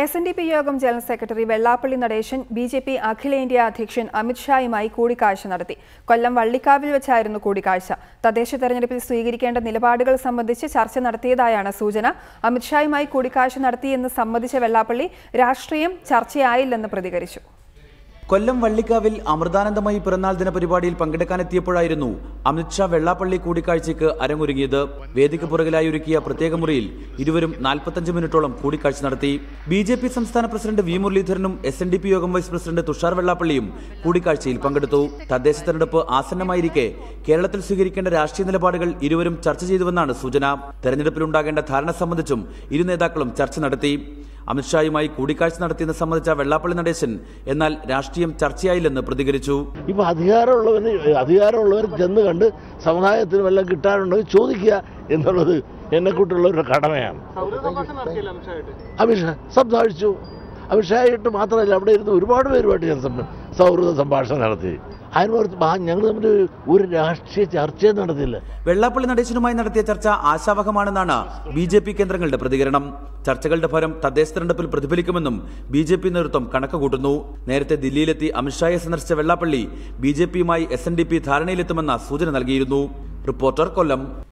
SNDP യോഗം general secretary Vellappally Natesan BJP അഖിലേന്ത്യാ അധ്യക്ഷൻ അമിത് ഷായുമായി കൂടിക്കാഴ്ച നടത്തി. കൊല്ലം വള്ളിക്കാവിൽ വെച്ചായിരുന്നു കൂടിക്കാഴ്ച. തദ്ദേശ തെരഞ്ഞെടുപ്പിൽ സ്വീകരിക്കേണ്ട നിലപാടുകൾ സംബന്ധിച്ച് ചർച്ച നടത്തിയതായാണ് സൂചന. അമിത് ഷായുമായി കൂടിക്കാഴ്ച നടത്തിയെന്ന് സമ്മതിച്ച വെള്ളാപ്പള്ളി രാഷ്ട്രീയം ചർച്ചയായില്ലെന്ന് പ്രതികരിച്ചു. കൊല്ലം വള്ളിക്കാവിൽ അമൃതാനന്ദമയി പിറന്നാൾ ദിന പരിപാടിയിൽ പങ്കെടുക്കാനെത്തിയപ്പോഴായിരുന്നു അമിത് ഷാ വെള്ളാപ്പള്ളി കൂടിക്കാഴ്ചയ്ക്ക് അരങ്ങൊരുങ്ങിയത്. വേദിക്ക് പുറകിലായി ഒരുക്കിയ പ്രത്യേക മുറിയിൽ ഇരുവരും 45 മിനിറ്റോളം കൂടിക്കാഴ്ച നടത്തി. ബിജെപി സംസ്ഥാന പ്രസിഡന്റ് വി മുരളീധരനും SNDP യോഗം വൈസ് പ്രസിഡന്റ് തുഷാർ വെള്ളാപ്പള്ളിയും കൂടിക്കാഴ്ചയിൽ പങ്കെടുത്തു. തദ്ദേശ തെരഞ്ഞെടുപ്പ് ആസന്നമായിരിക്കെ കേരളത്തിൽ സ്വീകരിക്കേണ്ട രാഷ്ട്രീയ നിലപാടുകൾ ഇരുവരും ചർച്ച ചെയ്തുവെന്നാണ് സൂചന. തെരഞ്ഞെടുപ്പിലുണ്ടാകേണ്ട ധാരണ സംബന്ധിച്ചും ഇരു നേതാക്കളും ചർച്ച നടത്തി. അമിത് ഷായുമായി കൂടിക്കാഴ്ച നടത്തിയെന്ന് സംബന്ധിച്ച വെള്ളാപ്പള്ളി നടേശൻ എന്നാൽ രാഷ്ട്രീയം ചർച്ചയായില്ലെന്ന് പ്രതികരിച്ചു. ഇപ്പൊ അധികാരമുള്ളവർ ചെന്ന് കണ്ട് സമുദായത്തിന് വല്ലതും കിട്ടാനുണ്ടെങ്കിൽ ചോദിക്കുക എന്നുള്ളത് എന്നെക്കൂട്ടുള്ളവരുടെ കടമയാണ്. അമിത്ഷാ സംസാരിച്ചു. അമിത്ഷായിട്ട് മാത്രമല്ല, അവിടെ ഇരുന്ന് ഒരുപാട് പേരുമായിട്ട് ഞാൻ സൗഹൃദ സംഭാഷണം നടത്തി. ഞങ്ങൾ തമ്മിൽ ഒരു രാഷ്ട്രീയ ചർച്ചയും നടത്തില്ല. വെള്ളാപ്പള്ളി നടേശനുമായി നടത്തിയ ചർച്ച ആശാവഹമാണെന്നാണ് BJP കേന്ദ്രങ്ങളുടെ പ്രതികരണം. ചർച്ചകളുടെ ഫലം തദ്ദേശ തെരഞ്ഞെടുപ്പിൽ പ്രതിഫലിക്കുമെന്നും BJP നേതൃത്വം കണക്കുകൂട്ടുന്നു. നേരത്തെ ദില്ലിയിലെത്തി അമിത്ഷായെ സന്ദർശിച്ച വെള്ളാപ്പള്ളി BJPയുമായി SNDP ധാരണയിലെത്തുമെന്ന സൂചന നൽകിയിരുന്നു. റിപ്പോർട്ടർ, കൊല്ലം.